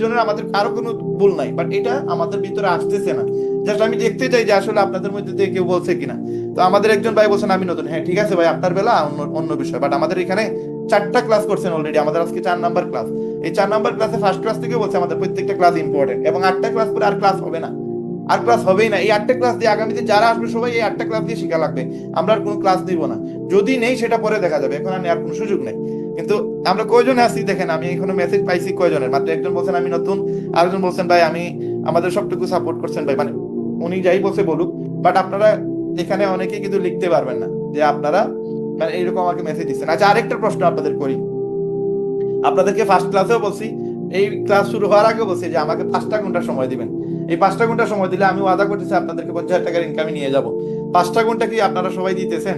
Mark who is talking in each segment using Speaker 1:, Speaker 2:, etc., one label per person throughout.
Speaker 1: জনের আমাদের কারো কোনো ভুল নাই, বাট এটা আমাদের ভিতরে আসতেছে না। জাস্ট আমি দেখতে চাই যে আসলে আপনাদের মধ্যে থেকে কেউ বলছে কিনা। তো আমাদের একজন ভাই বলছেন আমি নতুন, হ্যাঁ ঠিক আছে ভাই, আপনার বেলা অন্য অন্য বিষয়, বাট আমাদের এখানে 4টা ক্লাস করছেন অলরেডি, আমাদের আজকে 4 নাম্বার ক্লাস। এই 4 নাম্বার ক্লাসে ফার্স্ট ক্লাস থেকে বলছে আমাদের প্রত্যেকটা ক্লাস ইম্পর্টেন্ট, এবং 8টা ক্লাস পরে আর ক্লাস হবে না, আর ক্লাস হবেই না। এই 8টা ক্লাস দিয়ে আগামীতে যারা আসবে সবাই এই 8টা ক্লাস দিয়ে শেখা লাগবে, আমরা আর কোনো ক্লাস দিব না। যদি নেই সেটা পরে দেখা যাবে, এখন আর নেওয়ার কোনো সুযোগ নেই। কিন্তু আমরা কয়জনে আছি দেখেন, আমি এখনো মেসেজ পাইছি কয়জনের, মাত্র একজন বলছেন আমি নতুন, আরেকজন বলছেন ভাই আমি, আমাদের সবটুকু সাপোর্ট করছেন ভাই, মানে উনি যাই বলছে বলুক, বাট আপনারা এখানে অনেকেই কিন্তু লিখতে পারবেন না যে আপনারা মানে এইরকম আমাকে মেসেজ দিচ্ছেন। আচ্ছা, আরেকটা প্রশ্ন আপনাদের করি, আপনাদেরকে ফার্স্ট ক্লাসেও বলছি, এই ক্লাস শুরু হওয়ার আগে বলছি যে আমাকে 5টা ঘন্টা সময় দিবেন। এই 5টা ঘন্টা সময় দিলে আমি ওয়াদা করতেছি আপনাদেরকে 50,000 টাকার ইনকামে নিয়ে যাব। 5টা ঘন্টা কি আপনারা সবাই দিতেছেন?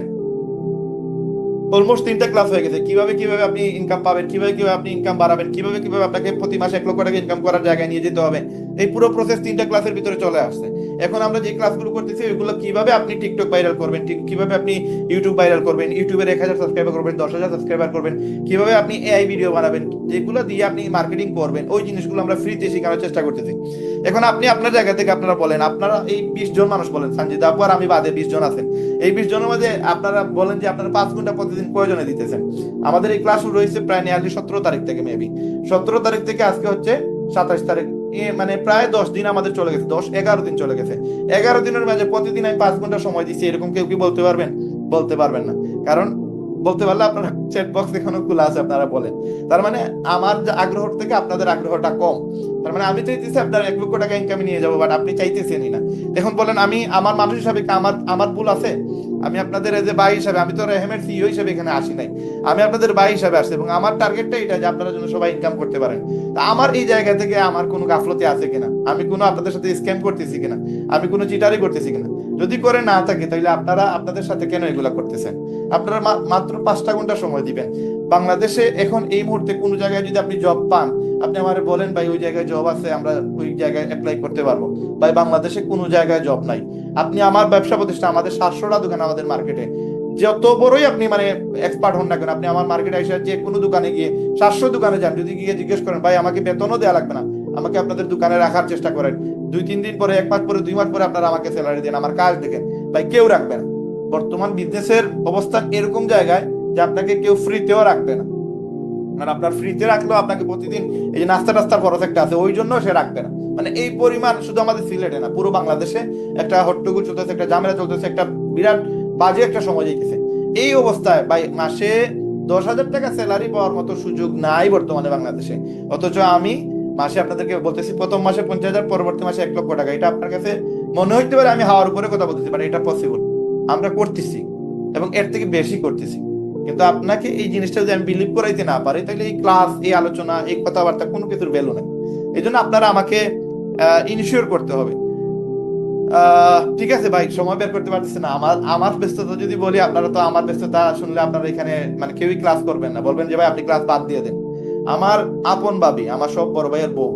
Speaker 1: অলমোস্ট 3টা ক্লাস হয়ে গেছে, কিভাবে কিভাবে আপনি ইনকাম পাবেন, কিভাবে কিভাবে আপনি ইনকাম বাড়াবেন, কিভাবে কিভাবে আপনাকে প্রতি মাসে 1 লক্ষ টাকা ইনকাম করার জায়গায় নিয়ে যেতে হবে, এই পুরো প্রসেস 3টা ক্লাসের ভিতরে চলে আসছে। এখন আমরা যে ক্লাসগুলো করতেছি ওইগুলো কিভাবে আপনি টিকটক ভাইরাল করবেন, কিভাবে আপনি ইউটিউব ভাইরাল করবেন, ইউটিউবে 1,000 সাবস্ক্রাইবার করবেন, 10,000 সাবস্ক্রাইবার করবেন, কিভাবে আপনি এআই ভিডিও বানাবেন, যেগুলো দিয়ে আপনি মার্কেটিং করবেন, ওই জিনিসগুলো আমরা ফ্রিতে শেখানোর চেষ্টা করতেছি। এখন আপনি আপনার জায়গা থেকে আপনারা বলেন, আপনারা এই 20 জন মানুষ বলেন, সঞ্জিত আপু আর আমি বাদে 20 জন আছেন, এই 20 জনের মধ্যে আপনারা বলেন যে আপনারা 5 ঘন্টা প্রতিদিন প্রয়োজনে দিতেছেন। আমাদের এই ক্লাস শুরু হয়েছে প্রায় নিয়ারলি 17 তারিখ থেকে, মেবি 17 তারিখ থেকে আজকে হচ্ছে 27 তারিখ, মানে প্রায় 10 দিন আমাদের চলে গেছে, 10-11 দিন চলে গেছে। 11 দিনের মাঝে প্রতিদিন আমি 5 ঘন্টা সময় দিচ্ছি, এরকম কেউ কি বলতে পারবেন? বলতে পারবেন না। কারণ বলতে পারলে আপনারা চ্যাট বক্স এখনো খোলা আছে, আপনারা বলেন। তার মানে আমার আগ্রহ থেকে আপনাদের আগ্রহটা কম। তার মানে আমি চাইতেছি আপনার 1 লক্ষ টাকা ইনকামে নিয়ে যাবো, বাট আপনি চাইতেছেনই না। এখন বলেন, আমি আমার মানুষ হিসাবে আমার আমার ভুল আছে? আমি আপনাদের এজ এ ভাই হিসাবে, আমি তো রেহেমের সিইও হিসেবে এখানে আসি নাই, আমি আপনাদের ভাই হিসাবে আসছি, এবং আমার টার্গেটটা এটা যে আপনারা যেন সবাই ইনকাম করতে পারেন। তা আমার এই জায়গা থেকে আমার কোনো গাফলতি আছে কিনা, আমি কোনো আপনাদের সাথে স্ক্যাম করতেছি কিনা, আমি কোনো চিটারি করতেছি কিনা, যদি করে না থাকে তাহলে আপনারা আপনাদের সাথে কেন এগুলা করতেছেন? আপনারা মাত্র 5টা ঘন্টা সময় দিবেন। বাংলাদেশে এখন এই মুহূর্তে কোনো জায়গায় যদি আপনি জব পান, আপনি আমারে বলেন ভাই ওই জায়গায় জব আছে, আমরা ওই জায়গায় অ্যাপ্লাই করতে পারবো। ভাই বাংলাদেশে কোনো জায়গায় জব নাই। আপনি আমার ব্যবসা প্রতিষ্ঠান, আমাদের 700টা দোকান আমাদের মার্কেটে, যত বড়ই আপনি মানে এক্সপার্ট হন না কেন, আপনি আমার মার্কেটে এসে যে কোনো দোকানে গিয়ে 700 দোকানে যান, যদি গিয়ে জিজ্ঞেস করেন ভাই আমাকে বেতনও দেওয়া লাগবে না, আমাকে আপনাদের দোকানে রাখার চেষ্টা করেন, 2-3 দিন পরে, 1 মাস পরে, 2 মাস পরে আপনারা আমাকে স্যালারি দেন, আমার কাজ দেখেন, ভাই কেউ রাখবে না। বর্তমান বিজনেসের অবস্থান এরকম জায়গায় যে আপনাকে কেউ ফ্রিতেও রাখবে না। মানে আপনার ফ্রিতে রাখলেও আপনাকে প্রতিদিন এই যে নাস্তা টাস্তার খরচ একটা আছে, ওই জন্য সে রাখবে না। মানে এই পরিমাণ শুধু আমাদের সিলেটে না, পুরো বাংলাদেশে একটা হট্টগোল চলতেছে, একটা ঝামেলা চলতেছে, একটা বিরাট বাজে একটা সময় যাইতেছে। এই অবস্থায় ভাই মাসে 10,000 টাকা স্যালারি পাওয়ার মতো সুযোগ নাই বর্তমানে বাংলাদেশে। অথচ আমি মাসে আপনাদেরকে বলতেছি, প্রথম মাসে 50,000, পরবর্তী মাসে 1 লক্ষ টাকা। এটা আপনার কাছে মনে হইতে পারে আমি হাওয়ার উপরে কথা বলতেছি, বাট এটা পসিবল, আমরা করতেছি এবং এর থেকে বেশি করতেছি। কিন্তু আপনাকে এই জিনিসটা যদি আমি বিলিভ করাইতে না পারি, তাহলে এই ক্লাস, এই আলোচনা, এই কথাবার্তা কোনো কিছুর ভ্যালু নেই। এই জন্য আপনারা আমাকে ইনিশিওর করতে হবে। ঠিক আছে ভাই, সময় বের করতে পারতেছি না, আমার আমার ব্যস্ততা যদি বলি, আপনারা তো আমার ব্যস্ততা শুনলে আপনারা এখানে মানে কেউই ক্লাস করবেন না, বলবেন যে ভাই আপনি ক্লাস বাদ দিয়ে দেন। আমার আপন ভাবি, আমার সব বড় ভাইয়ের বউ,